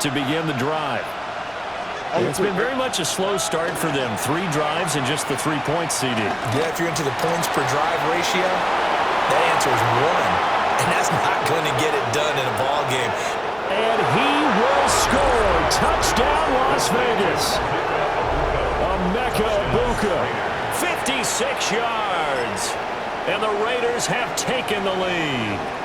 to begin the drive. It's been very much a slow start for them. 3 drives and just the 3 points, CD. Yeah, if you're into the points per drive ratio, that answer is 1. And that's not going to get it done in a ball game. And he will score. Touchdown, Las Vegas. Emeka Egbuka, 56 yards. And the Raiders have taken the lead.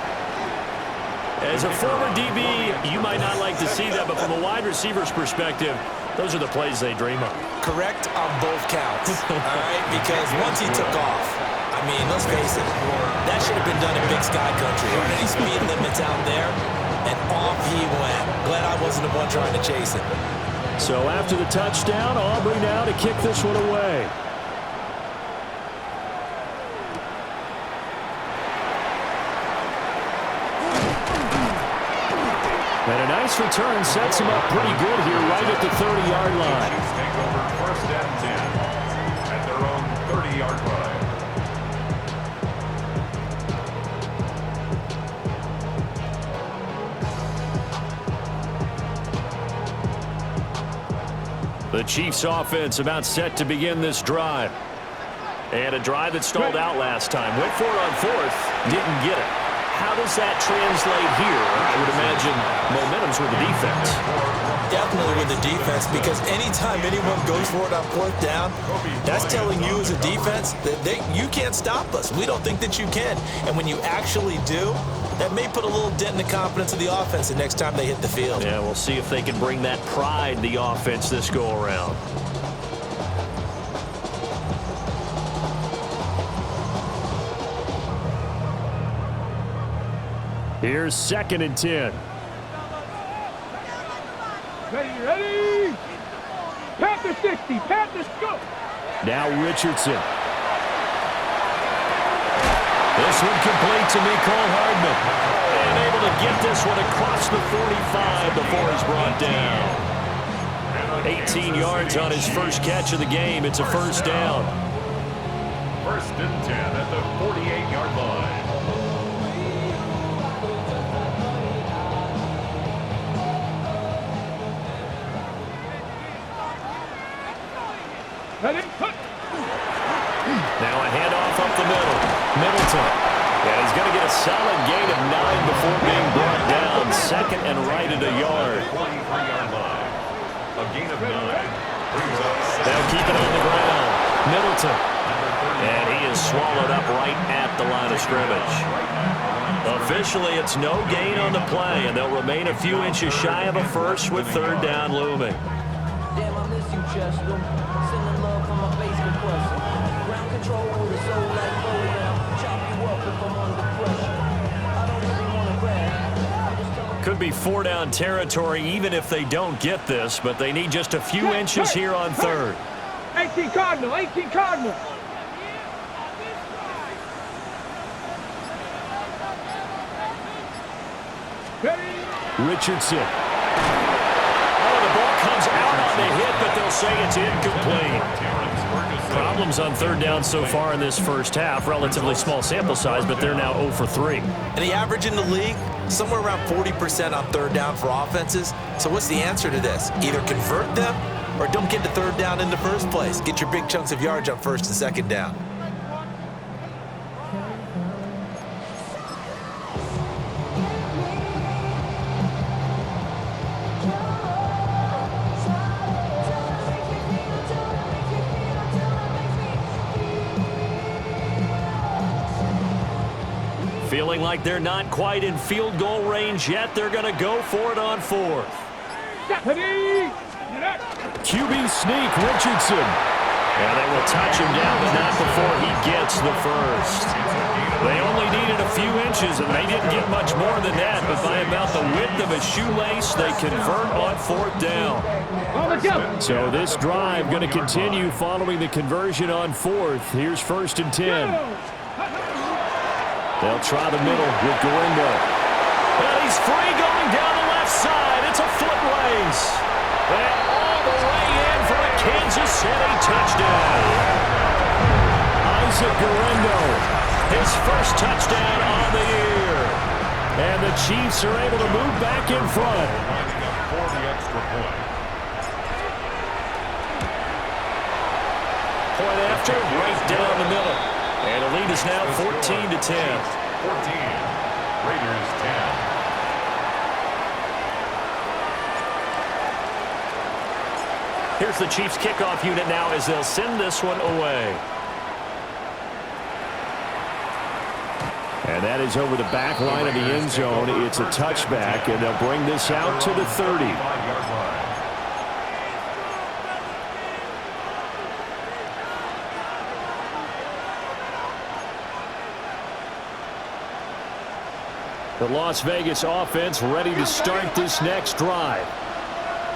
As a former DB, you might not like to see that, but from a wide receiver's perspective, those are the plays they dream of. Correct on both counts, all right? Because once he took off, I mean, let's face it, that should have been done in Big Sky Country. There aren't any speed limits out there, and off he went. Glad I wasn't the one trying to chase him. So after the touchdown, Aubrey now to kick this one away. And a nice return sets him up pretty good here right at the 30-yard line. Chiefs take over 1st and 10 at their own 30-yard line. The Chiefs offense about set to begin this drive. And a drive that stalled out last time. Went for it on 4th, didn't get it. How does that translate here? I would imagine momentum's with the defense. Definitely with the defense, because anytime anyone goes for it on 4th down, that's telling you as a defense that you can't stop us. We don't think that you can. And when you actually do, that may put a little dent in the confidence of the offense the next time they hit the field. Yeah, we'll see if they can bring that pride, the offense, this go-around. Here's 2nd and 10. Ready? Panthers 60, Panthers go! Now Richardson. This one complete to Mecole Hardman. And able to get this one across the 45 before he's brought down. 18 yards on his first catch of the game. It's a 1st down. 1st and 10 at the 48-yard line. Now a handoff up the middle. Middleton. And he's going to get a solid gain of 9 before being brought down. 2nd and right at a yard. 23-yard line. A gain of 9. They'll keep it on the ground. Middleton. And he is swallowed up right at the line of scrimmage. Officially, it's no gain on the play, and they'll remain a few inches shy of a first with 3rd down looming. Damn, I miss you, Chester. Sending love from my bass compressor. Ground control with a soul like Bowie. Chop you up if I'm under pressure. I don't really want to brag. Could be 4-down territory even if they don't get this, but they need just a few inches here on 3rd. 18 Cardinal, 18 Cardinal. Richardson. Oh, the ball comes out on the hit, but they'll say it's incomplete. Problems on 3rd down so far in this first half. Relatively small sample size, but they're now 0 for 3. And the average in the league, somewhere around 40% on 3rd down for offenses. So what's the answer to this? Either convert them or don't get to 3rd down in the first place. Get your big chunks of yards on 1st and 2nd down. Feeling like they're not quite in field goal range yet. They're going to go for it on 4th. QB sneak, Richardson. And they will touch him down, but not before he gets the first. They only needed a few inches, and they didn't get much more than that. But by about the width of a shoelace, they convert on 4th down. So this drive going to continue following the conversion on 4th. Here's 1st and 10. They'll try the middle with Gorindo. And he's free going down the left side. It's a foot race. And all the way in for a Kansas City touchdown. Isaac Gorindo, his first touchdown on the year. And the Chiefs are able to move back in front. monster right down the middle. And the lead is now 14-10. 14. Raiders 10. Here's the Chiefs kickoff unit now as they'll send this one away. And that is over the back line of the end zone. It's a touchback, and they'll bring this out to the 30. The Las Vegas offense ready to start this next drive.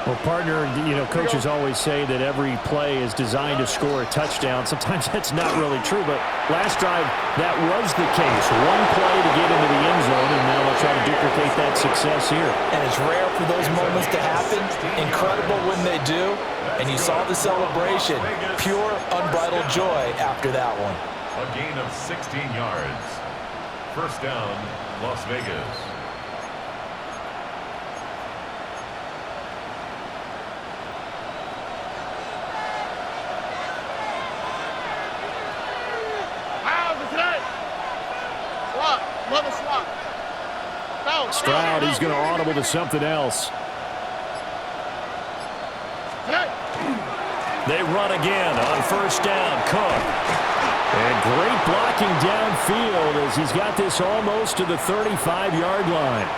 Well, partner, coaches always say that every play is designed to score a touchdown. Sometimes that's not really true, but last drive, that was the case. One play to get into the end zone, and now they'll try to duplicate that success here. And it's rare for those moments to happen. Incredible when they do. And you saw the celebration. Pure, unbridled joy after that one. A gain of 16 yards. First down, Las Vegas. Stroud, he's going to audible to something else. They run again on first down. Cook. And great blocking downfield as he's got this almost to the 35-yard line.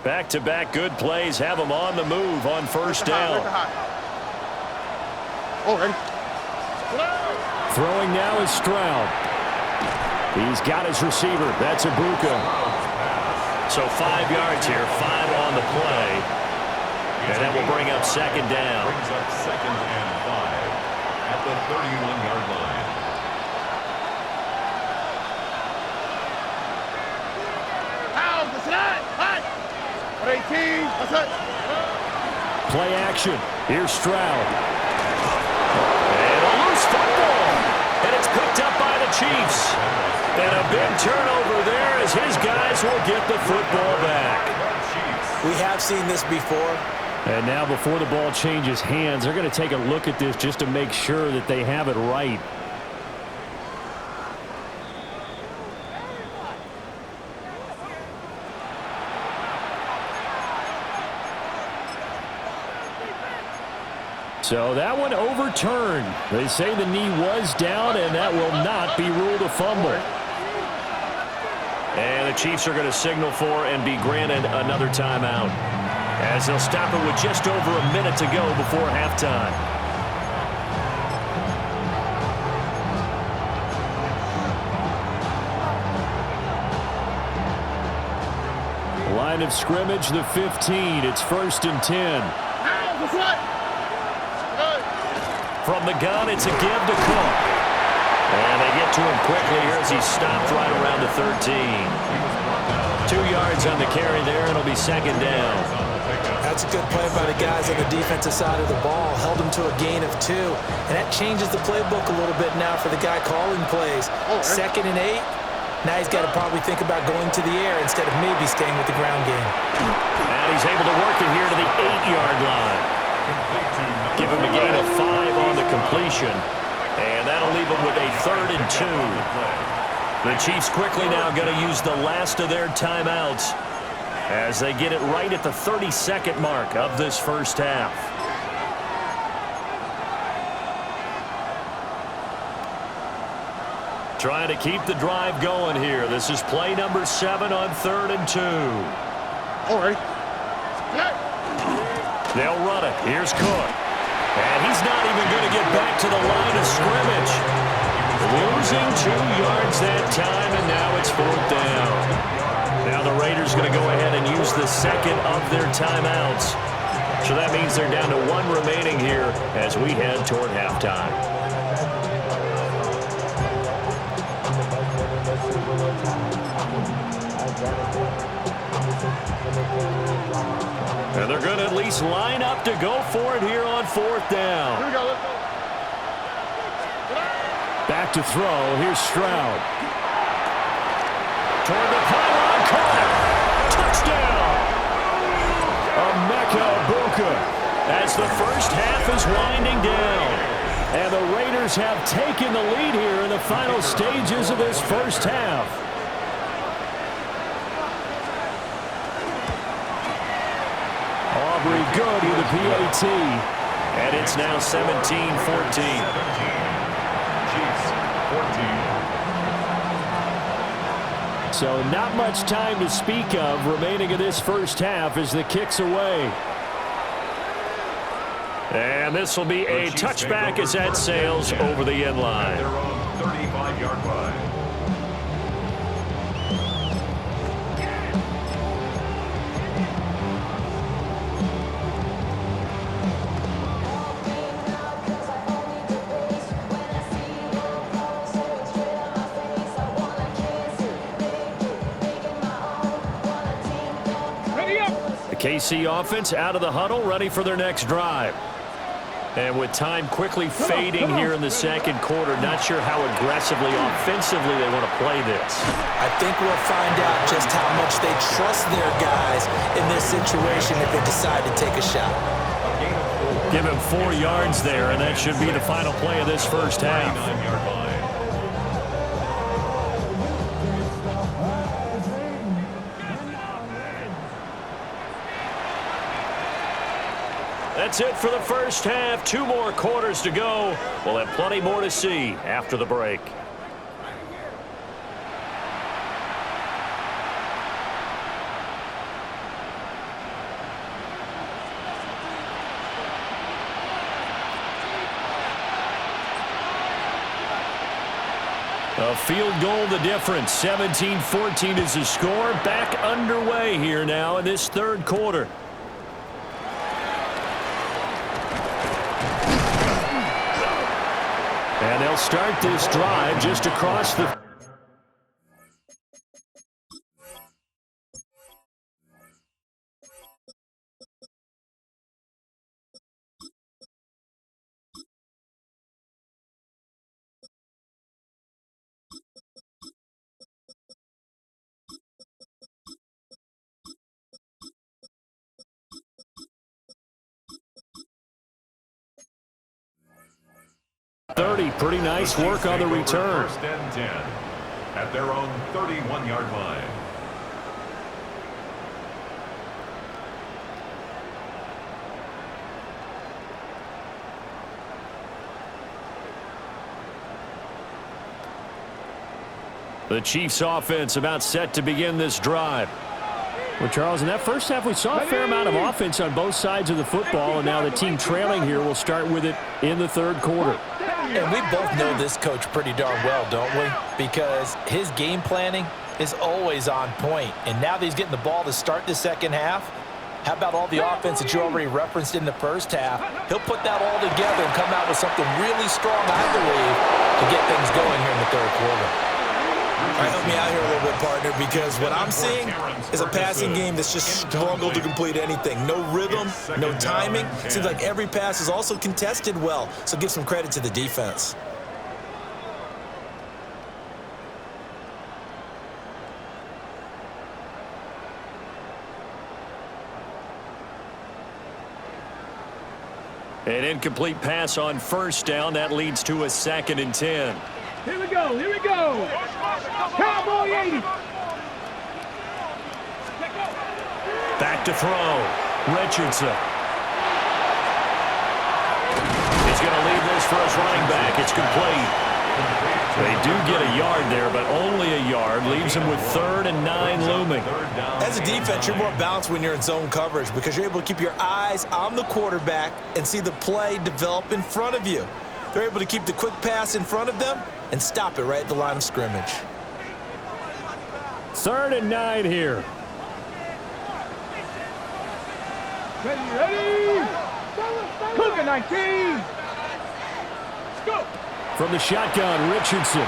Back-to-back good plays have him on the move on first down. Throwing now is Stroud. He's got his receiver. That's Ibuka. So 5 yards here, 5 on the play. And that will bring up second down. Brings up second and 5 at the 31-yard line. Play action. Here's Stroud. And a loose football. And it's picked up by the Chiefs. And a big turnover there as his guys will get the football back. We have seen this before. And now before the ball changes hands, they're going to take a look at this just to make sure that they have it right. So that one overturned. They say the knee was down, and that will not be ruled a fumble. And the Chiefs are going to signal for and be granted another timeout, as they'll stop it with just over a minute to go before halftime. Line of scrimmage, the 15. It's 1st and 10. From the gun, it's a give to Cook. And they get to him quickly here as he stopped right around the 13. 2 yards on the carry there, and it'll be second down. That's a good play by the guys on the defensive side of the ball. Held him to a gain of 2. And that changes the playbook a little bit now for the guy calling plays. 2nd and 8. Now he's got to probably think about going to the air instead of maybe staying with the ground game. And he's able to work it here to the 8-yard line. Give him a gain of 5 on the completion. And that'll leave him with a 3rd and 2. The Chiefs quickly now going to use the last of their timeouts as they get it right at the 32nd mark of this first half. Trying to keep the drive going here. This is play number 7 on 3rd and 2. All right. They'll run it. Here's Cook. And he's not even going to get back to the line of scrimmage. Losing 2 yards that time, and now it's 4th down. Now the Raiders going to go ahead and use the second of their timeouts. So that means they're down to 1 remaining here as we head toward halftime. And they're going to at least line up to go for it here on 4th down. Here we go, let's go. Back to throw. Here's Stroud. Toward the pylon. Caught. Touchdown. Emeka Egbuka as the first half is winding down. And the Raiders have taken the lead here in the final stages of this first half. Aubrey good with the PAT. And it's now 17-14. So not much time to speak of remaining in this first half as the kick's away. And this will be a touchback as that sails over the end line. Their own 35-yard line. KC offense out of the huddle, ready for their next drive. And with time quickly fading here in the second quarter, not sure how aggressively, offensively they want to play this. I think we'll find out just how much they trust their guys in this situation if they decide to take a shot. Give him 4 yards there, and that should be the final play of this first half. 9-yard line. That's it for the first half. 2 more quarters to go. We'll have plenty more to see after the break. A field goal the difference. 17-14 is the score. Back underway here now in this third quarter. And they'll start this drive just across the... Pretty nice work on the return. First and 10 at their own 31-yard line. The Chiefs offense about set to begin this drive. Well, Charles, in that first half, we saw a fair amount of offense on both sides of the football, and now the team trailing here will start with it in the third quarter. And we both know this coach pretty darn well, don't we? Because his game planning is always on point. And now that he's getting the ball to start the second half, how about all the offense that you already referenced in the first half? He'll put that all together and come out with something really strong, I believe, to get things going here in the third quarter. All right, help me out here a little bit, partner, because what I'm seeing is a passing game that's just struggled to complete anything. No rhythm, no timing. Seems like every pass is also contested well, so give some credit to the defense. An incomplete pass on first down. That leads to a 2nd and 10. Here we go, here we go. Cowboy 80. Back to throw. Richardson. He's going to leave this for his running back. It's complete. They do get a yard there, but only a yard. Leaves him with 3rd and 9 looming. As a defense, you're more balanced when you're in zone coverage because you're able to keep your eyes on the quarterback and see the play develop in front of you. They're able to keep the quick pass in front of them and stop it right at the line of scrimmage. 3rd and 9 here. Ready. Cougar 19. Let's go. From the shotgun, Richardson.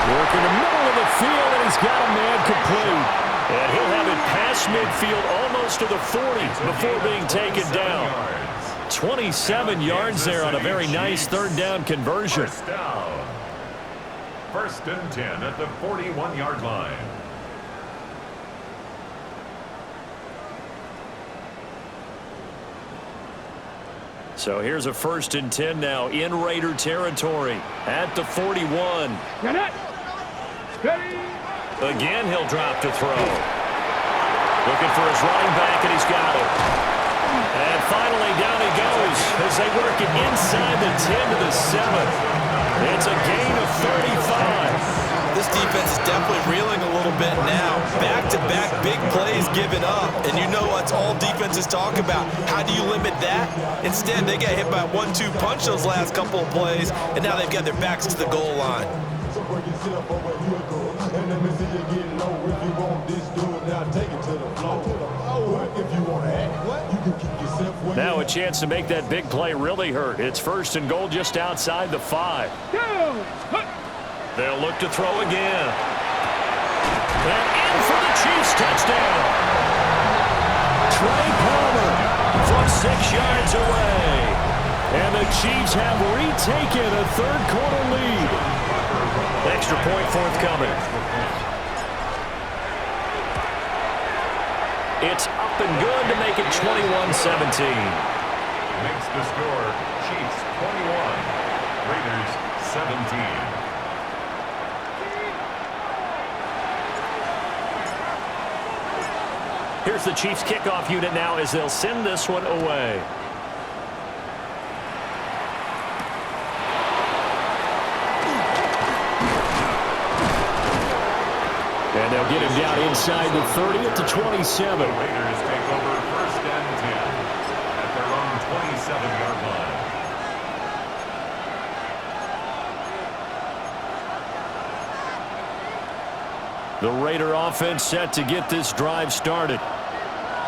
Working the middle of the field, and he's got a man complete. And he'll have it past midfield almost to the 40 before being taken down. 27 yards there on a very nice third down conversion. First down. 1st and 10 at the 41-yard line. So here's a 1st and 10 now in Raider territory at the 41. Get it. Steady. Again, he'll drop to throw. Looking for his running back, and he's got it. And finally, down he goes as they work it inside the 10 to the 7. It's a gain of 35. This defense is definitely reeling a little bit now. Back-to-back big plays given up. And you know what's all defenses talk about. How do you limit that? Instead, they got hit by a 1-2 punch those last couple of plays, and now they've got their backs to the goal line. Now a chance to make that big play really hurt. It's 1st and goal just outside the 5. They'll look to throw again. And in for the Chiefs touchdown. Trey Palmer from 6 yards away. And the Chiefs have retaken a third-quarter lead. Extra point forthcoming. It's up and good to make it 21-17. Makes the score Chiefs 21, Raiders 17. Here's the Chiefs kickoff unit now as they'll send this one away. And they'll get him down inside the 30 at the 27. The Raiders take over 1st and 10 at their own 27-yard line. The Raider offense set to get this drive started.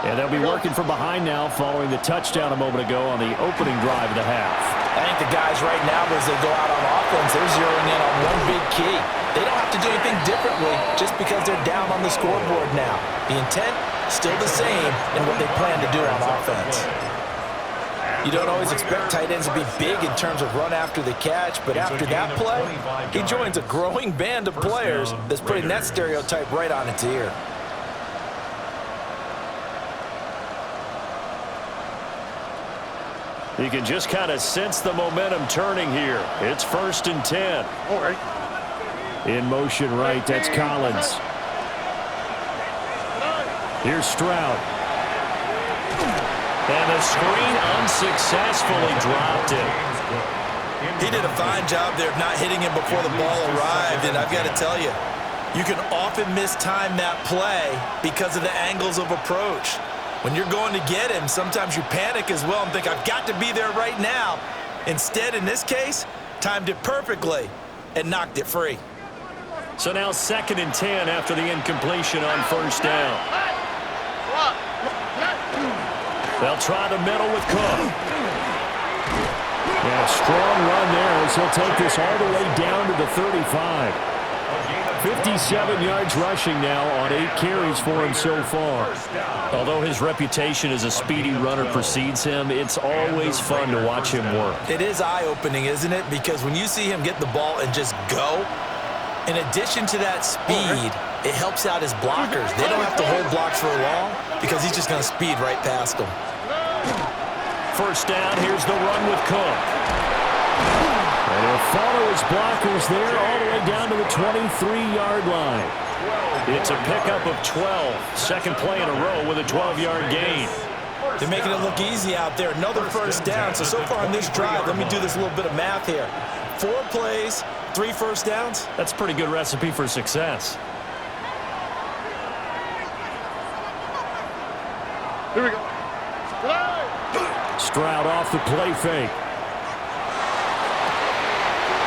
And they'll be working from behind now following the touchdown a moment ago on the opening drive of the half. I think the guys right now, as they go out on offense, they're zeroing in on one big key. They don't have to do anything differently just because they're down on the scoreboard now. The intent, still the same in what they plan to do on offense. You don't always expect tight ends to be big in terms of run after the catch, but after that play, he joins a growing band of players that's putting that stereotype right on its ear. You can just kind of sense the momentum turning here. It's 1st and 10. All right. In motion right, that's Collins. Here's Stroud. And the screen unsuccessfully dropped it. He did a fine job there of not hitting him before the ball arrived, and I've got to tell you, you can often mistime that play because of the angles of approach. When you're going to get him, sometimes you panic as well and think, I've got to be there right now. Instead, in this case, timed it perfectly and knocked it free. So now 2nd and 10 after the incompletion on 1st down. They'll try the middle with Cook. Yeah, strong run there as he'll take this all the way down to the 35. 57 yards rushing now on 8 carries for him so far. Although his reputation as a speedy runner precedes him, it's always fun to watch him work. It is eye-opening, isn't it? Because when you see him get the ball and just go, in addition to that speed, it helps out his blockers. They don't have to hold blocks for long because he's just going to speed right past them. 1st down, here's the run with Cook. And he'll follow his blockers there all the way down to the 23-yard line. It's a pickup of 12. Second play in a row with a 12-yard gain. They're making it look easy out there. Another 1st down. So far on this drive, let me do this little bit of math here. 4 plays, 3 1st downs. That's a pretty good recipe for success. Here we go. Stroud off the play fake.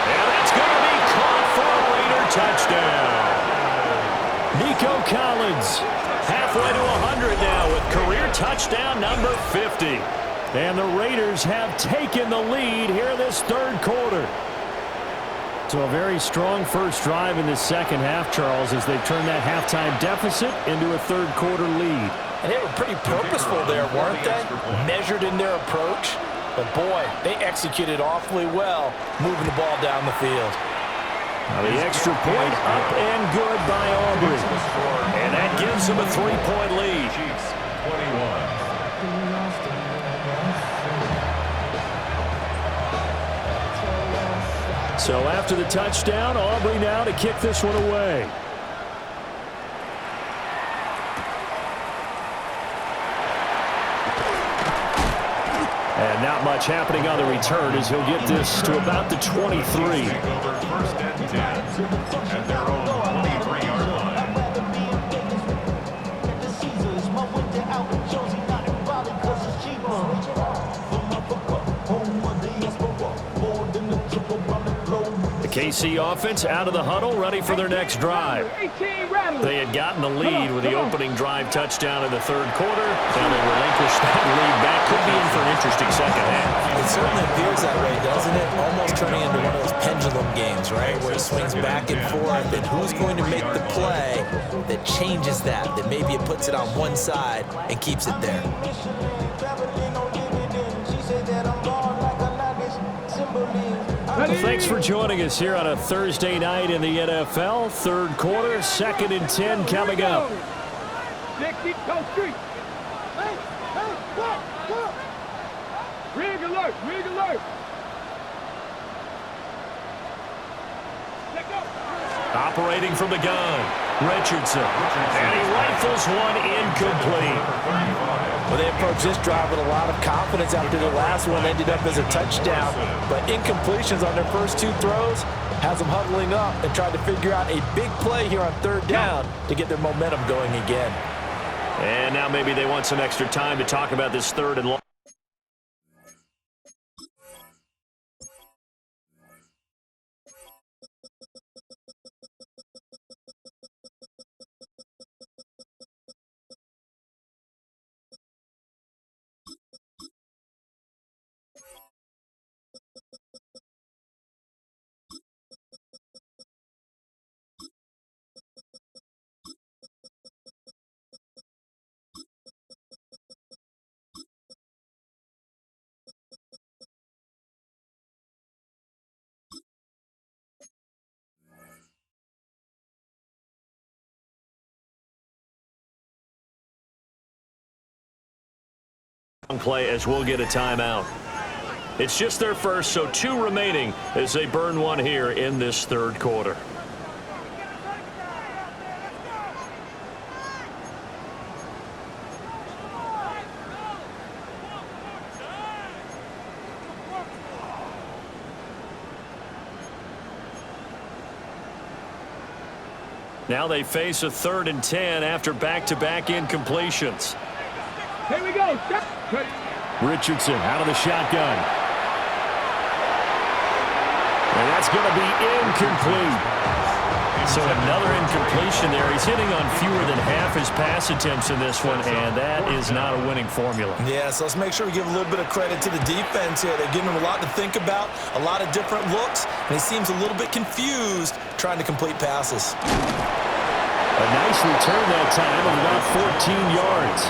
And that's going to be caught for a Raider touchdown. Nico Collins halfway to 100 now with career touchdown number 50. And the Raiders have taken the lead here in this 3rd quarter. So a very strong first drive in the second half, Charles, as they turn that halftime deficit into a 3rd quarter lead. And they were pretty purposeful there, weren't they? Measured in their approach. But, boy, they executed awfully well moving the ball down the field. Now the extra point up and good by Aubrey. And that gives them a 3-point lead. Chiefs 21. So after the touchdown, Aubrey now to kick this one away. And not much happening on the return as he'll get this to about the 23. Take over first and 10 at their own 23-yard line. The KC offense out of the huddle, ready for their next drive. They had gotten the lead with the opening drive touchdown in the third quarter. Now they relinquish that lead back. Could be in for an interesting second half. It certainly appears that way, doesn't it? Almost turning into one of those pendulum games, right? Where it swings back and forth, and who's going to make the play that changes that maybe it puts it on one side and keeps it there. Well, thanks for joining us here on a Thursday night in the NFL. Third quarter, 2nd and 10 coming up. Rig alert, rig alert. Operating from the gun, Richardson. And he rifles one incomplete. Well, they approached this drive with a lot of confidence after the last one ended up as a touchdown. But incompletions on their first two throws has them huddling up and trying to figure out a big play here on third down to get their momentum going again. And now maybe they want some extra time to talk about this third and long. Play as we'll get a timeout. It's just their first, so 2 remaining as they burn one here in this third quarter. Now they face a 3rd and 10 after back-to-back incompletions. Here we go. Richardson out of the shotgun. And that's going to be incomplete. So another incompletion there. He's hitting on fewer than half his pass attempts in this one, and that is not a winning formula. Yeah, so let's make sure we give a little bit of credit to the defense here. They're giving him a lot to think about, a lot of different looks, and he seems a little bit confused trying to complete passes. A nice return that time of about 14 yards.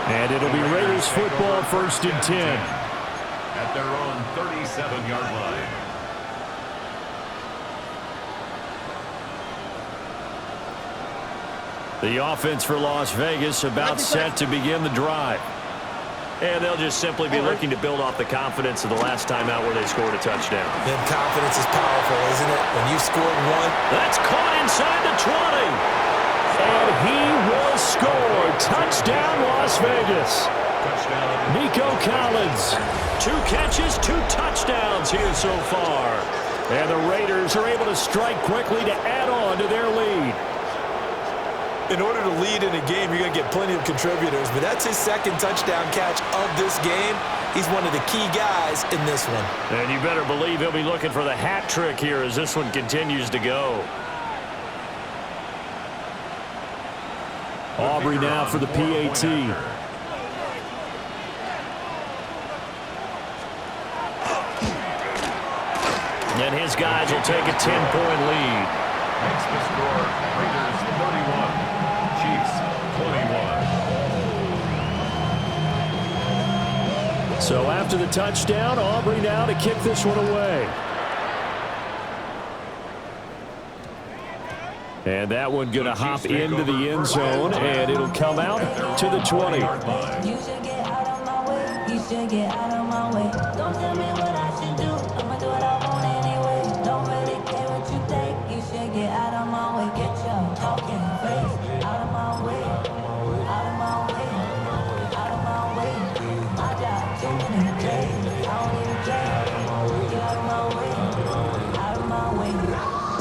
And it'll be Raiders football, 1st and 10. At their own 37-yard line. The offense for Las Vegas about set to begin the drive. And they'll just simply be looking to build off the confidence of the last time out where they scored a touchdown. And confidence is powerful, isn't it? When you scored one. That's caught inside the 20. And he will score. Touchdown, Las Vegas. Nico Collins. 2 catches, 2 touchdowns here so far. And the Raiders are able to strike quickly to add on to their lead. In order to lead in a game, you're going to get plenty of contributors, but that's his 2nd touchdown catch of this game. He's one of the key guys in this one. And you better believe he'll be looking for the hat trick here as this one continues to go. Aubrey now for the PAT. And his guys will take a 10-point lead. Makes the score Raiders 31, Chiefs 21. So after the touchdown, Aubrey now to kick this one away. And that one going to hop into the end zone, and it'll come out to the 20. You should get out of my way. You should get out of my way. Don't tell me what I should do. I'ma do what I want anyway. Don't really care what you think. You should get out of my way. Get your talking face out of my way. Out of my way. Out of my way. I got too many days. I don't even care. Get out of my way. Out of my way.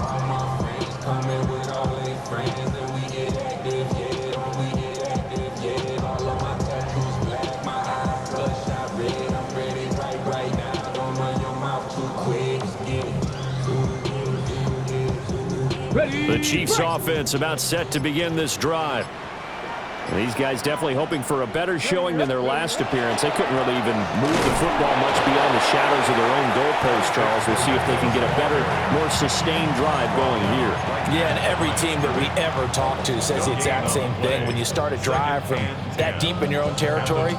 All my friends coming with all their friends, and we get active, yeah. We get active, yeah. All of my tattoos black, my eyes bloodshot red. I'm ready right now. Don't run your mouth too quick. Just get it. The Chiefs offense about set to begin this drive. And these guys definitely hoping for a better showing than their last appearance. They couldn't really even move the football much beyond the shadows of their own goalpost, Charles. We'll see if they can get a better, more sustained drive going here. Yeah, and every team that we ever talk to says the exact same thing. When you start a drive from that deep in your own territory,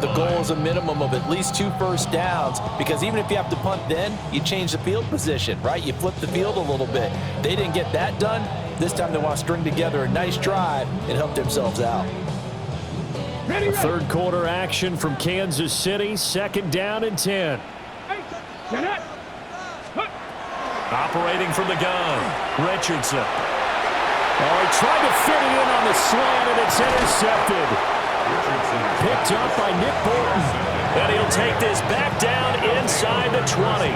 the goal is a minimum of at least 2 first downs, because even if you have to punt then, you change the field position, right? You flip the field a little bit. They didn't get that done. This time they want to string together a nice drive and help themselves out. The third quarter action from Kansas City, 2nd down and 10. Operating from the gun, Richardson. Oh, he tried to fit it in on the slant, and it's intercepted. Picked up by Nick Bolton. And he'll take this back down inside the 20.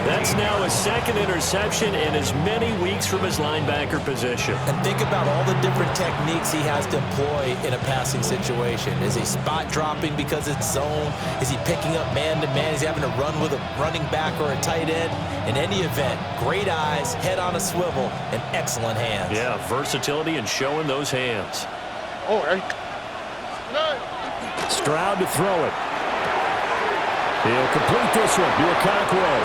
That's now his 2nd interception in as many weeks from his linebacker position. And think about all the different techniques he has to employ in a passing situation. Is he spot dropping because it's zone? Is he picking up man-to-man? Is he having to run with a running back or a tight end? In any event, great eyes, head on a swivel, and excellent hands. Yeah, versatility and showing those hands. All right. Stroud to throw it. He'll complete this one. Okonkwo.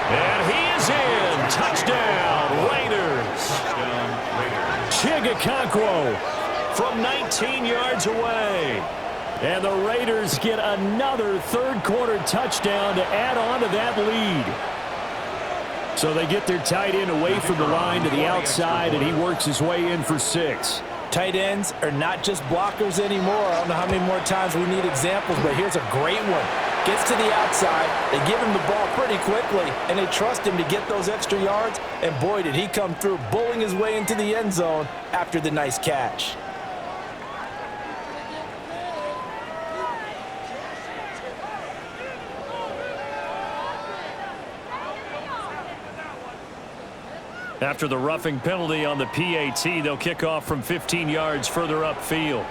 And he is in. Touchdown, Raiders. Okonkwo From 19 yards away. And the Raiders get another third quarter touchdown to add on to that lead. So they get their tight end away from the line to the outside, and he works his way in for 6. Tight ends are not just blockers anymore. I don't know how many more times we need examples, but here's a great one. Gets to the outside, they give him the ball pretty quickly, and they trust him to get those extra yards, and boy, did he come through, bowling his way into the end zone after the nice catch. After the roughing penalty on the PAT, they'll kick off from 15 yards further upfield.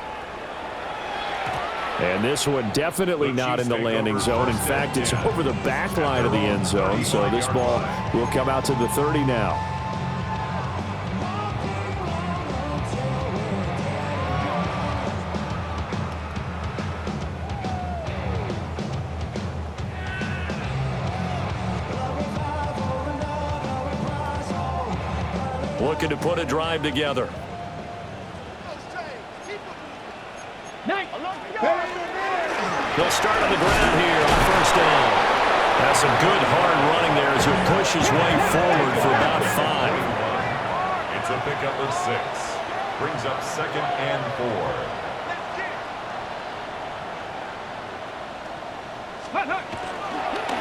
And this one definitely not in the landing zone. In fact, it's over the back line of the end zone. So this ball will come out to the 30 now. Looking to put a drive together. They'll start on the ground here on 1st down. That's some good hard running there as he'll push his way forward for about 5. It's a pickup of 6. Brings up 2nd and 4.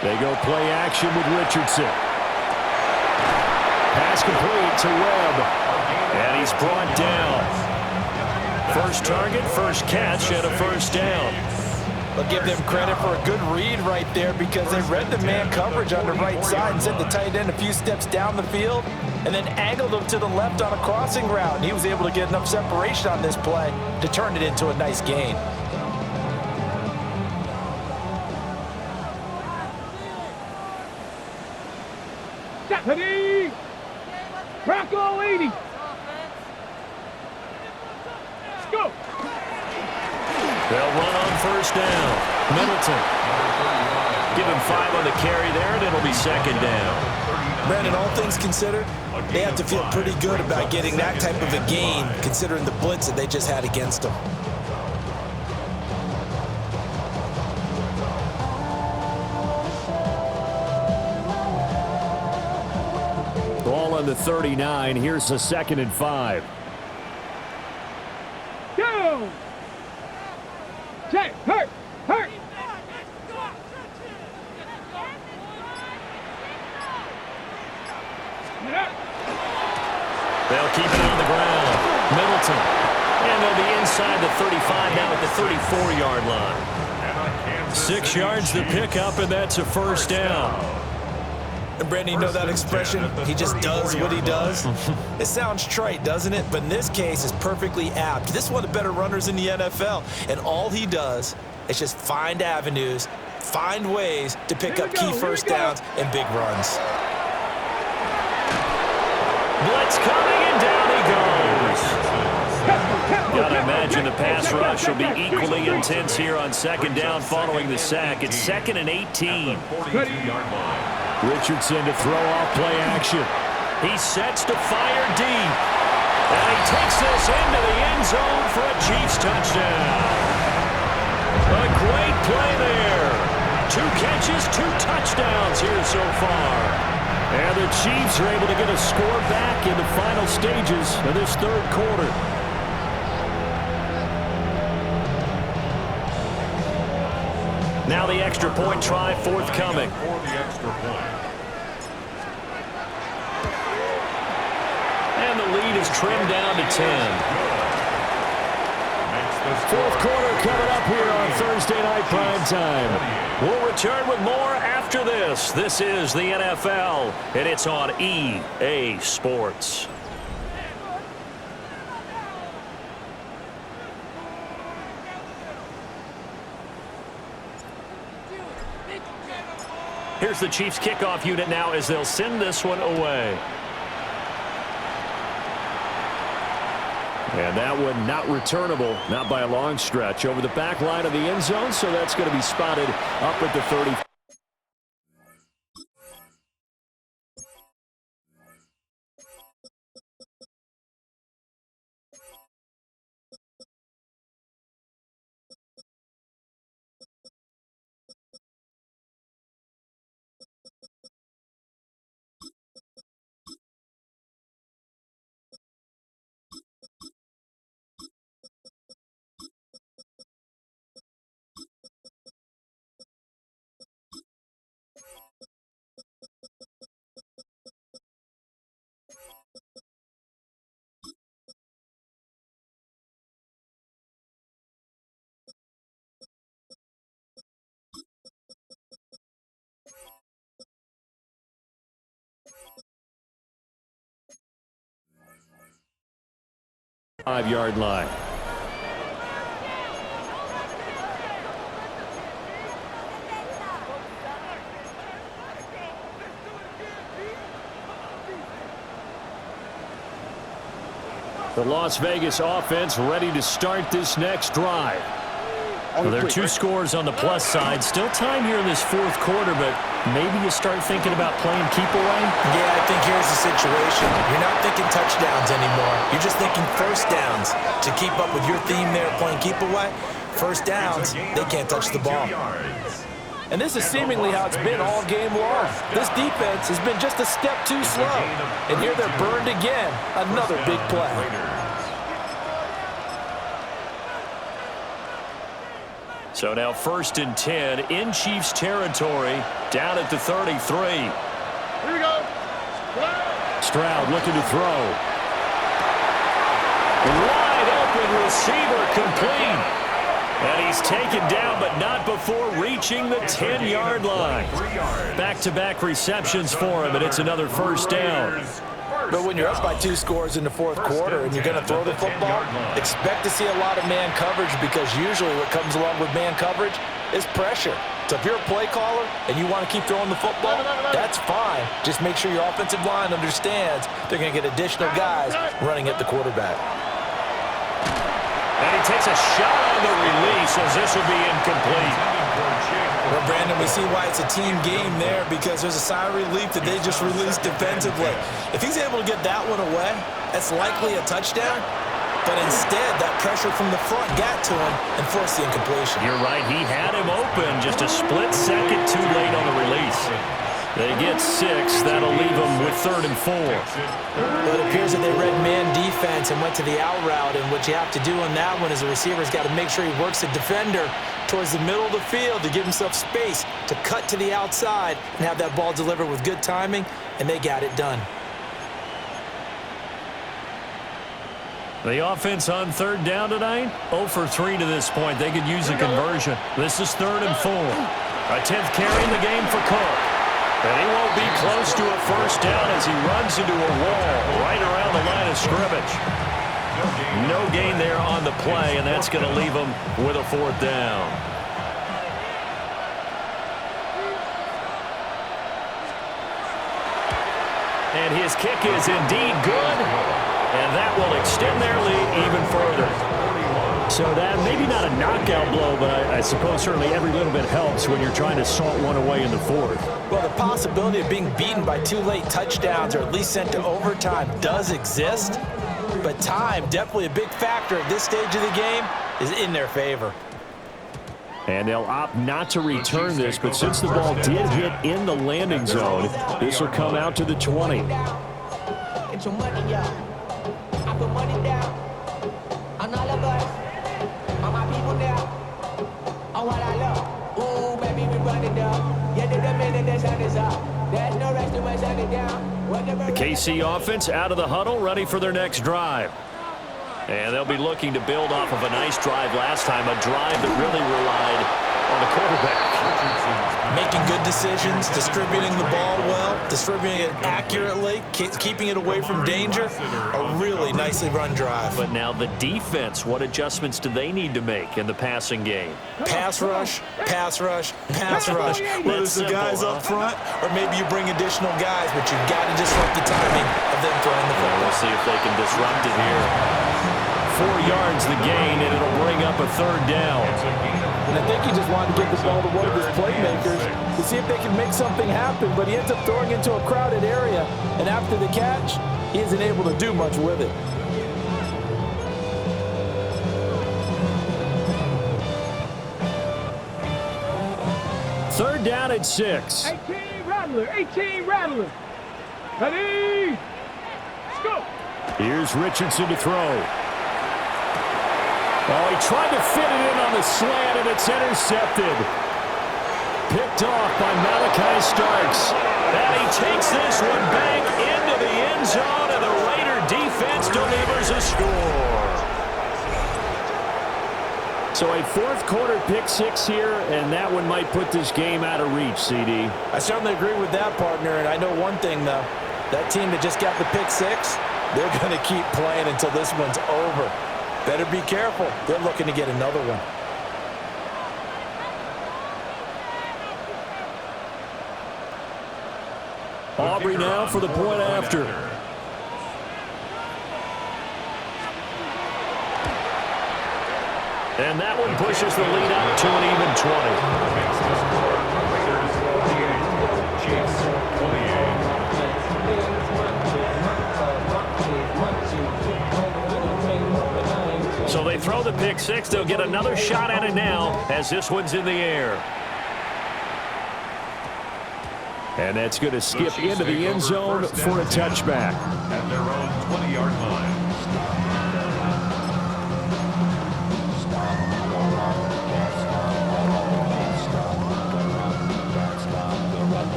They go play action with Richardson. Pass complete to Webb. And he's brought down. First target, first catch, and a 1st down. I'll give them credit for a good read right there, because they read the man coverage on the right side and sent the tight end a few steps down the field and then angled him to the left on a crossing route. And he was able to get enough separation on this play to turn it into a nice gain. Ready? Rocco 80. Let's go. They'll run on 1st down. Middleton. Give him 5 on the carry there, and it'll be 2nd down. Brandon, all things considered, they have to feel pretty good about getting that type of a gain, considering the blitz that they just had against them. ball on the 39. Here's a 2nd and 5. Go! Check, hurt, hurt. They'll keep it on the ground. Middleton. And they'll be inside the 35 now at the 34-yard line. 6 yards to pick up, and that's a first down. And Brandon, you know that expression? He just does what he does. It sounds trite, doesn't it? But in this case, it's perfectly apt. This is one of the better runners in the NFL. And all he does is just find avenues, find ways to pick up key first downs and big runs. Blitz coming, and down he goes. Gotta imagine the pass rush will be equally intense here on 2nd down following the sack. It's 2nd and 18. Richardson to throw off play action. He sets to fire deep. And he takes this into the end zone for a Chiefs touchdown. A great play there. 2 catches, 2 touchdowns here so far. And the Chiefs are able to get a score back in the final stages of this 3rd quarter. Now the extra point try forthcoming. For the extra point. And the lead is trimmed down to 10. 4th quarter coming up here on Thursday Night Prime Time. We'll return with more after this. This is the NFL, and it's on EA Sports. Here's the Chiefs kickoff unit now as they'll send this one away. And that one not returnable, not by a long stretch, over the back line of the end zone, so that's going to be spotted up at the 30. Five-yard line. The Las Vegas offense ready to start this next drive. Well, there are 2 scores on the plus side. Still time here in this 4th quarter, but maybe you start thinking about playing keep away? Yeah, I think here's the situation. You're not thinking touchdowns anymore. You're just thinking first downs. To keep up with your theme there, playing keep away, first downs, they can't touch the ball. And this is seemingly how it's been all game long. This defense has been just a step too slow. And here they're burned again. Another big play. So now 1st and 10 in Chiefs territory, down at the 33. Here we go. Stroud looking to throw. Wide open receiver complete. And he's taken down, but not before reaching the 10-yard line. Back-to-back receptions for him, and it's another first down. But when you're up by 2 scores in the 4th quarter and you're going to throw the football, expect to see a lot of man coverage, because usually what comes along with man coverage is pressure. So if you're a play caller and you want to keep throwing the football, that's fine. Just make sure your offensive line understands they're going to get additional guys running at the quarterback. And he takes a shot on the release as this will be incomplete. Well, Brandon, we see why it's a team game there, because there's a sigh of relief that they just released defensively. If he's able to get that one away, that's likely a touchdown. But instead, that pressure from the front got to him and forced the incompletion. You're right. He had him open, just a split second too late on the release. They get 6. That'll leave them with 3rd and 4. Well, it appears that they read man defense and went to the out route, and what you have to do on that one is the receiver's got to make sure he works the defender towards the middle of the field to give himself space to cut to the outside and have that ball delivered with good timing, and they got it done. The offense on 3rd down tonight, 0 for 3 to this point. They could use a conversion. This is 3rd and 4. A 10th carry in the game for Cook. And he won't be close to a 1st down as he runs into a wall right around the line of scrimmage. No gain there on the play, and that's going to leave him with a 4th down. And his kick is indeed good, and that will extend their lead even further. So that maybe not a knockout blow, but I suppose certainly every little bit helps when you're trying to salt one away in the 4th. Well, the possibility of being beaten by 2 late touchdowns or at least sent to overtime does exist, but time, definitely a big factor at this stage of the game, is in their favor. And they'll opt not to return this, but since the ball did hit in the landing zone, this will come out to the 20. Get your money up. I put money down on all of us, on my people now, on what I love. Ooh, baby, we run it down. Yeah, the minute the sun is up. There's no rest to my shut it down. The KC offense out of the huddle, ready for their next drive. And they'll be looking to build off of a nice drive last time, a drive that really relied on the quarterback. Making good decisions, distributing the ball well, distributing it accurately, keeping it away from danger. A really nicely run drive. But now the defense, what adjustments do they need to make in the passing game? Pass rush, pass rush, pass rush. Whether it's the guys up front or maybe you bring additional guys, but you've got to disrupt the timing of them throwing the football. We'll see if they can disrupt it here. 4 yards the gain, and it'll bring up a 3rd down. And I think he just wanted to get the ball to one of his playmakers to see if they can make something happen, but he ends up throwing into a crowded area, and after the catch, he isn't able to do much with it. Third down at 6. 18 Rattler, 18 Rattler. Ready? Let's go. Here's Richardson to throw. Oh, he tried to fit it in on the slant, and it's intercepted. Picked off by Malachi Starks. And he takes this one back into the end zone, and the Raider defense delivers a score. So a 4th quarter pick 6 here, and that one might put this game out of reach, CD. I certainly agree with that, partner, and I know one thing, though. That team that just got the pick 6, they're going to keep playing until this one's over. Better be careful. They're looking to get another one. Aubrey now for the point after. And that one pushes the lead up to an even 20. So they throw the pick 6. They'll get another shot at it now as this one's in the air. And that's going to skip into the end zone for a touchback. At their own 20-yard line.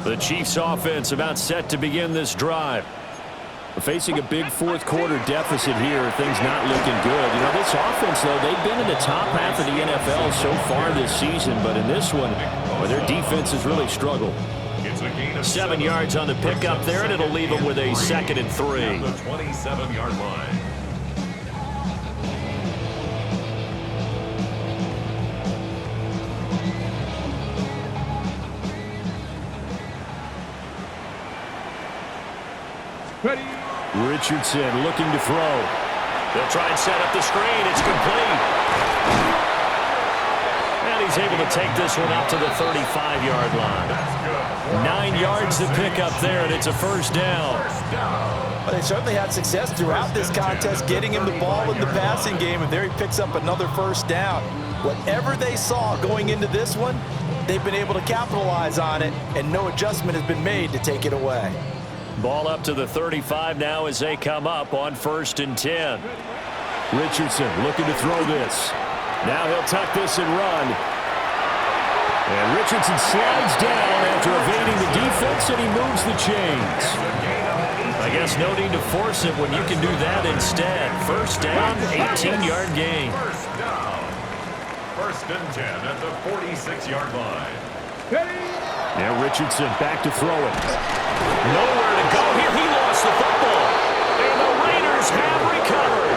The Chiefs offense about set to begin this drive. Facing a big 4th quarter deficit here, things not looking good. You know, this offense, though, they've been in the top half of the NFL so far this season, but in this one, well, their defense has really struggled. 7 yards on the pickup there, and it'll leave them with a 2nd and 3. At the 27-yard line. Ready? Richardson looking to throw. They'll try and set up the screen. It's complete. And he's able to take this one up to the 35-yard line. 9 yards to pick up there, and it's a 1st down. Well, they certainly had success throughout this contest, getting him the ball in the passing game, and there he picks up another 1st down. Whatever they saw going into this one, they've been able to capitalize on it, and no adjustment has been made to take it away. Ball up to the 35 now as they come up on 1st and 10. Richardson looking to throw this. Now he'll tuck this and run. And Richardson slides down after evading the defense, and he moves the chains. I guess no need to force it when you can do that instead. 1st down, 18-yard gain. 1st and 10 at the 46-yard line. Now Richardson back to throw it. Nowhere to go here. He lost the football. And the Raiders have recovered.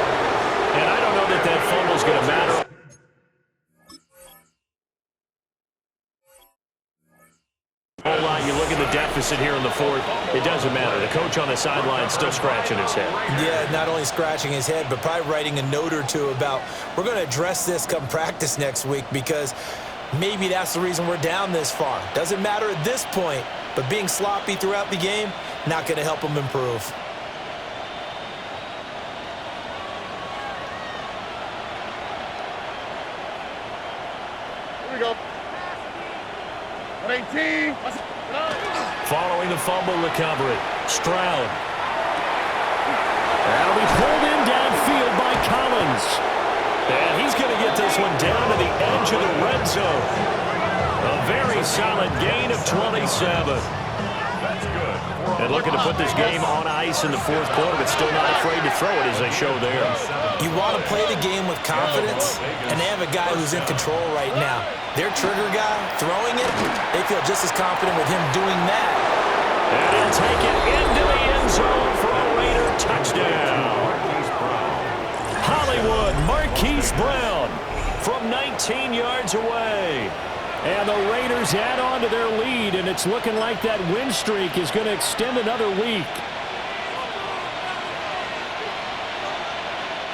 And I don't know that that fumble's going to matter. Whole lot. You look at the deficit here in the 4th. It doesn't matter. The coach on the sideline still scratching his head. Yeah, not only scratching his head, but probably writing a note or two about, we're going to address this come practice next week, because maybe that's the reason we're down this far. Doesn't matter at this point, but being sloppy throughout the game, not going to help him improve. Here we go. 18. Following the fumble recovery, Stroud. That'll be pulled in downfield by Collins. And he's going to get this one down to the edge of the red zone. A very solid gain of 27. That's good. And looking to put this game on ice in the 4th quarter, but still not afraid to throw it as they show there. You want to play the game with confidence, and they have a guy who's in control right now. Their trigger guy, throwing it, they feel just as confident with him doing that. And he'll take it into the end zone for a Raider touchdown. Hollywood Marquise Brown from 19 yards away. And the Raiders add on to their lead, and it's looking like that win streak is going to extend another week.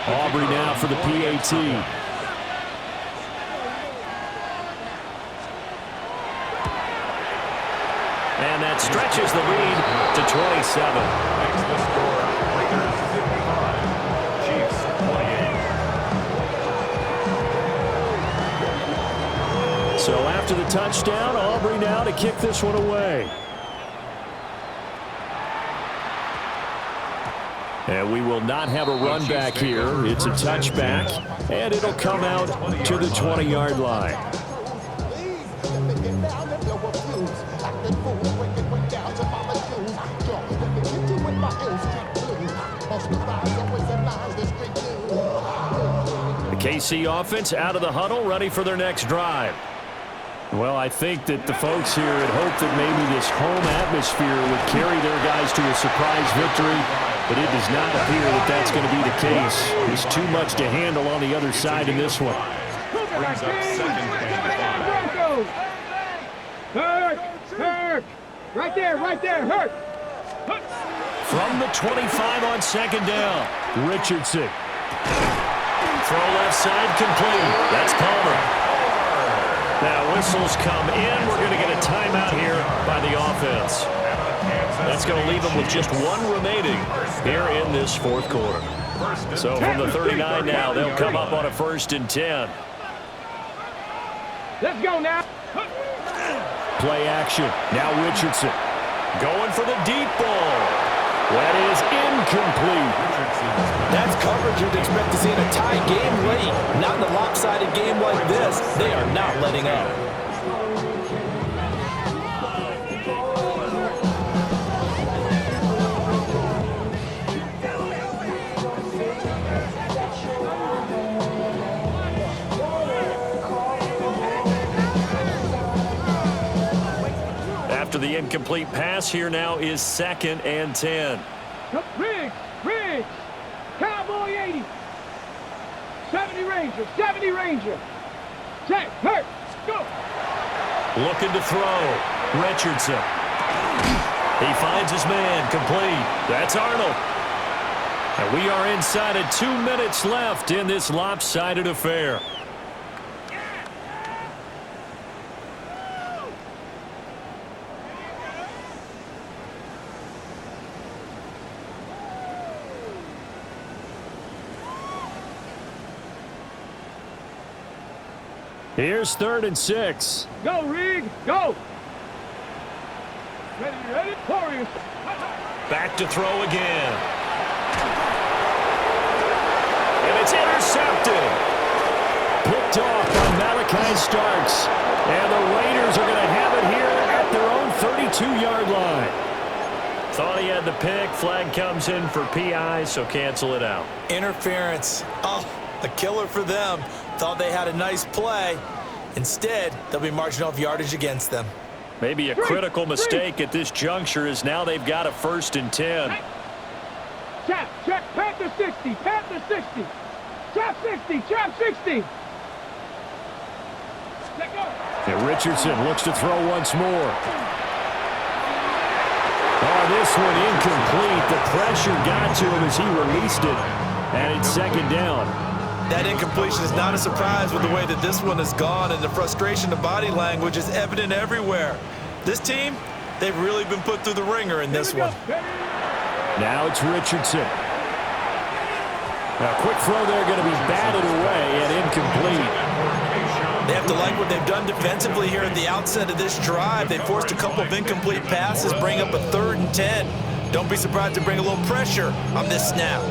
Aubrey now for the PAT. And that stretches the lead to 27. Makes the score Raiders 55, Chiefs 28. So after the touchdown, Aubrey now to kick this one away. And we will not have a run back here. It's a touchback, and it'll come out to the 20-yard line. The KC offense out of the huddle, ready for their next drive. Well, I think that the folks here had hoped that maybe this home atmosphere would carry their guys to a surprise victory, but it does not appear that that's going to be the case. There's too much to handle on the other side in this one. Brings up 2nd and 5. Hurt! Right there, hurt! From the 25 on 2nd down, Richardson. throw left side complete. That's Palmer. Now whistles come in. We're going to get a timeout here by the offense. That's going to leave them with just one remaining here in this 4th quarter. So from the 39 now, they'll come up on a 1st and 10. Let's go now. Play action. Now Richardson. Going for the deep ball. That is incomplete. That's coverage you'd expect to see in a tie game late. Not in a lopsided game like this. They are not letting up. After the incomplete pass, here now is 2nd and 10. Riggs! Cowboy 80! 70 Ranger! Check, hurt, go! Looking to throw. Richardson. He finds his man, complete. That's Arnold. And we are inside of 2 minutes left in this lopsided affair. Here's 3rd and 6. Go, Rig, go. Ready, Warriors. Back to throw again. And it's intercepted. Picked off by Malachi Starks. And the Raiders are going to have it here at their own 32-yard line. Thought he had the pick. Flag comes in for PI, so cancel it out. Interference. Oh, a killer for them. Thought they had a nice play. Instead, they'll be marching off yardage against them. Maybe a critical mistake at this juncture is now they've got a 1st and 10. Check, Panther 60, Panther 60. Trap 60, trap 60. Let go. And Richardson looks to throw once more. Oh, this one incomplete. The pressure got to him as he released it. And it's 2nd down. That incompletion is not a surprise with the way that this one has gone, and the frustration of body language is evident everywhere. This team, they've really been put through the ringer in this one. Now it's Richardson. Now, quick throw there, going to be batted away and incomplete. They have to like what they've done defensively here at the outset of this drive. They forced a couple of incomplete passes, bring up a 3rd and 10. Don't be surprised to bring a little pressure on this snap.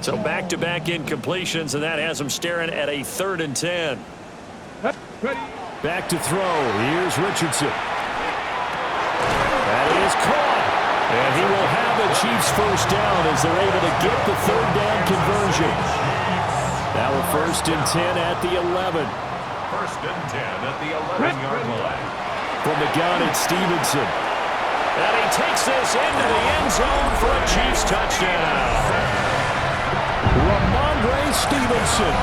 So back-to-back incompletions, and that has them staring at a 3rd and 10. Back to throw. Here's Richardson. That is caught. And he will have the Chiefs 1st down as they're able to get the 3rd down conversion. Now a 1st and 10 at the 11. 1st and 10 at the 11-yard line. From the gun, it's Stevenson. And he takes this into the end zone for a Chiefs touchdown. Ramondre Stevenson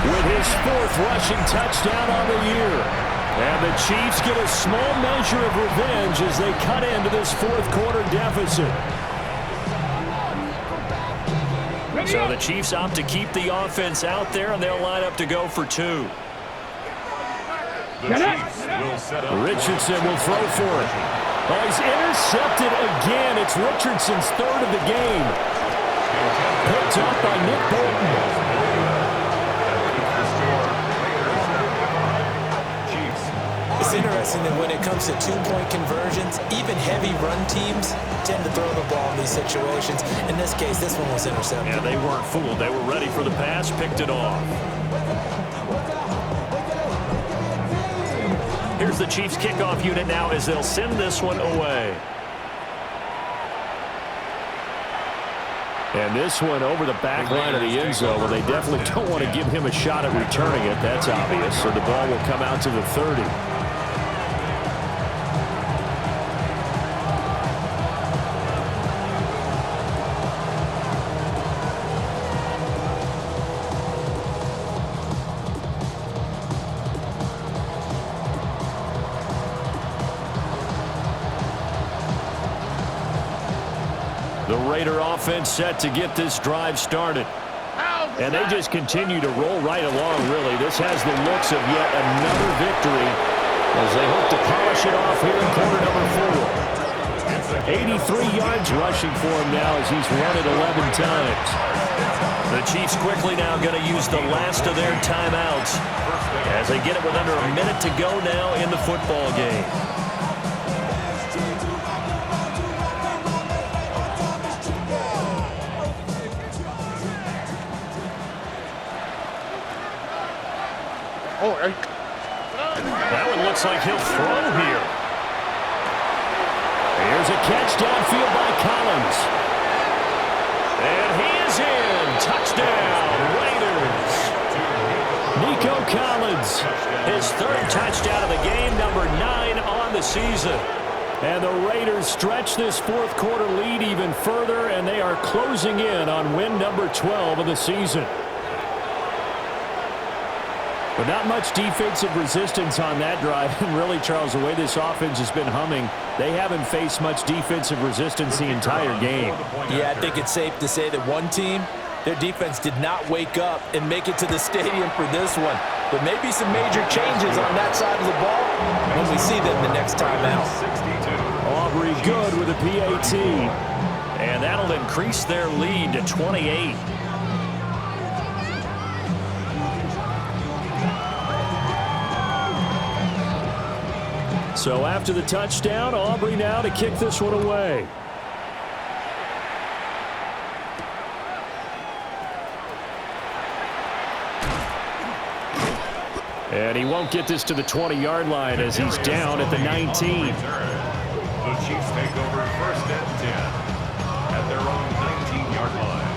with his 4th rushing touchdown on the year. And the Chiefs get a small measure of revenge as they cut into this 4th quarter deficit. So the Chiefs opt to keep the offense out there, and they'll line up to go for 2. The Chiefs will set up. Richardson will throw for it. Oh, he's intercepted again. It's Richardson's 3rd of the game. Picked up by Nick Bolton. It's interesting that when it comes to 2-point conversions, even heavy run teams tend to throw the ball in these situations. In this case, this one was intercepted. Yeah, they weren't fooled. They were ready for the pass, picked it off. Here's the Chiefs kickoff unit now as they'll send this one away. And this one over the back line of the end zone. Well, they definitely don't want to give him a shot at returning it. That's obvious. So the ball will come out to the 30. The Raider offense set to get this drive started. And they just continue to roll right along, really. This has the looks of yet another victory as they hope to polish it off here in quarter number 4. 83 yards rushing for him now as he's run it 11 times. The Chiefs quickly now going to use the last of their timeouts as they get it with under a minute to go now in the football game. That one looks like he'll throw here. Here's a catch downfield by Collins. And he is in. Touchdown, Raiders. Nico Collins. His 3rd touchdown of the game, number 9 on the season. And the Raiders stretch this 4th quarter lead even further, and they are closing in on win number 12 of the season. But not much defensive resistance on that drive. And really, Charles, the way this offense has been humming, they haven't faced much defensive resistance the entire game. Yeah, I think it's safe to say that one team, their defense did not wake up and make it to the stadium for this one. There may be some major changes on that side of the ball when we see them the next time out. Aubrey good with a PAT. And that'll increase their lead to 28. So after the touchdown, Aubrey now to kick this one away. And he won't get this to the 20-yard line as he's down at the 19. The Chiefs take over 1st and 10 at their own 19-yard line.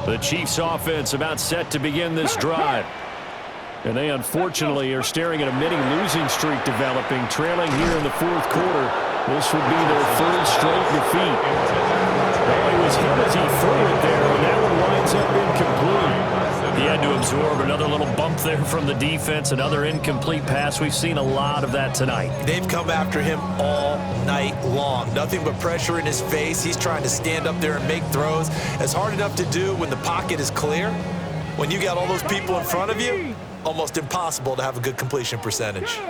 The Chiefs offense about set to begin this drive. And they unfortunately are staring at a mini losing streak developing, trailing here in the 4th quarter. This would be their 3rd straight defeat. Well, he was hit as he threw it there, and that one winds up incomplete. He had to absorb another little bump there from the defense, another incomplete pass. We've seen a lot of that tonight. They've come after him all night long. Nothing but pressure in his face. He's trying to stand up there and make throws. It's hard enough to do when the pocket is clear. When you got all those people in front of you, almost impossible to have a good completion percentage.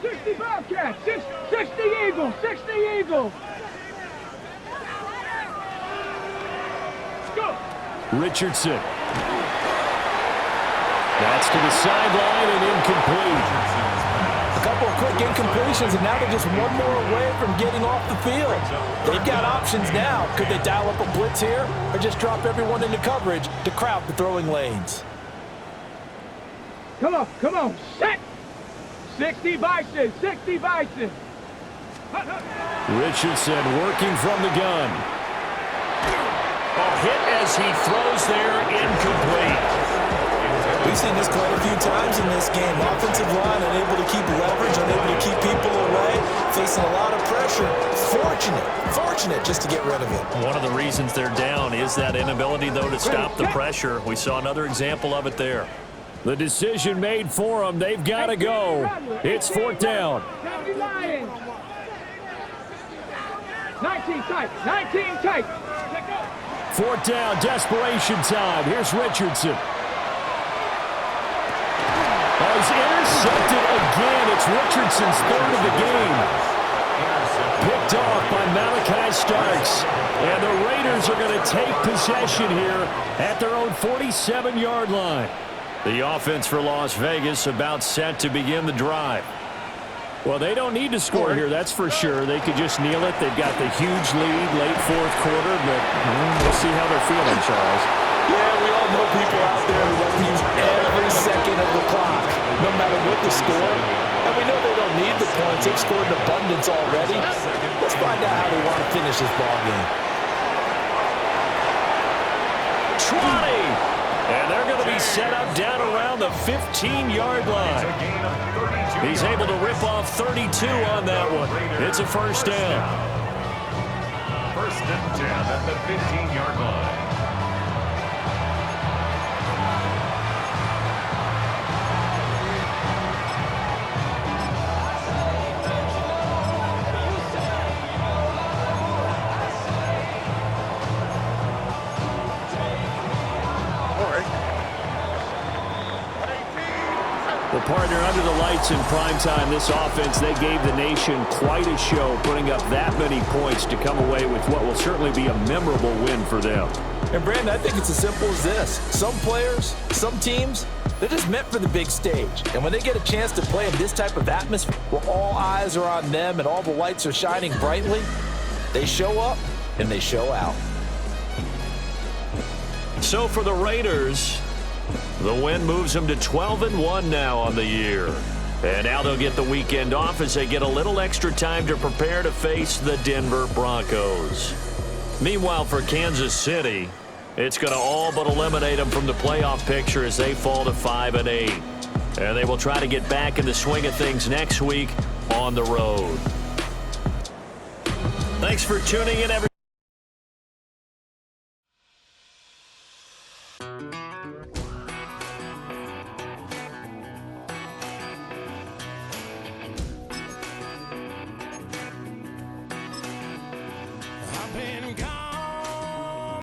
60 Bobcats, 60 Eagles, 60 Eagles. Let's go. Richardson. That's to the sideline and incomplete. A couple of quick incompletions, and now they're just one more away from getting off the field. They've got options now. Could they dial up a blitz here or just drop everyone into coverage to crowd the throwing lanes? Come on, set. 60 Bison, 60 Bison. Richardson working from the gun. A hit as he throws there, incomplete. We've seen this quite a few times in this game. Offensive line unable to keep leverage, unable to keep people away, facing a lot of pressure. Fortunate just to get rid of it. One of the reasons they're down is that inability, though, to stop the pressure. We saw another example of it there. The decision made for them. They've got to go. It's 4th down. 19 tight, 19 tight. 4th down, desperation time. Here's Richardson. Oh, he's intercepted again. It's Richardson's 3rd of the game. Picked off by Malachi Starks. And the Raiders are going to take possession here at their own 47-yard line. The offense for Las Vegas about set to begin the drive. Well, they don't need to score here, that's for sure. They could just kneel it. They've got the huge lead, late 4th quarter, but we'll see how they're feeling, Charles. Yeah, we all know people out there who like to use every second of the clock, no matter what the score. And we know they don't need the points. They've scored in abundance already. Let's find out how they want to finish this ball game. 20! And they're going to be set up down around the 15-yard line. He's able to rip off 32 on that one. It's a 1st down. 1st and 10 at the 15-yard line. Well, partner, under the lights in primetime, this offense, they gave the nation quite a show, putting up that many points to come away with what will certainly be a memorable win for them. And, Brandon, I think it's as simple as this. Some players, some teams, they're just meant for the big stage. And when they get a chance to play in this type of atmosphere where all eyes are on them and all the lights are shining brightly, they show up and they show out. So for the Raiders, the win moves them to 12-1 now on the year. And now they'll get the weekend off as they get a little extra time to prepare to face the Denver Broncos. Meanwhile, for Kansas City, it's going to all but eliminate them from the playoff picture as they fall to 5-8. And they will try to get back in the swing of things next week on the road. Thanks for tuning in, everyone.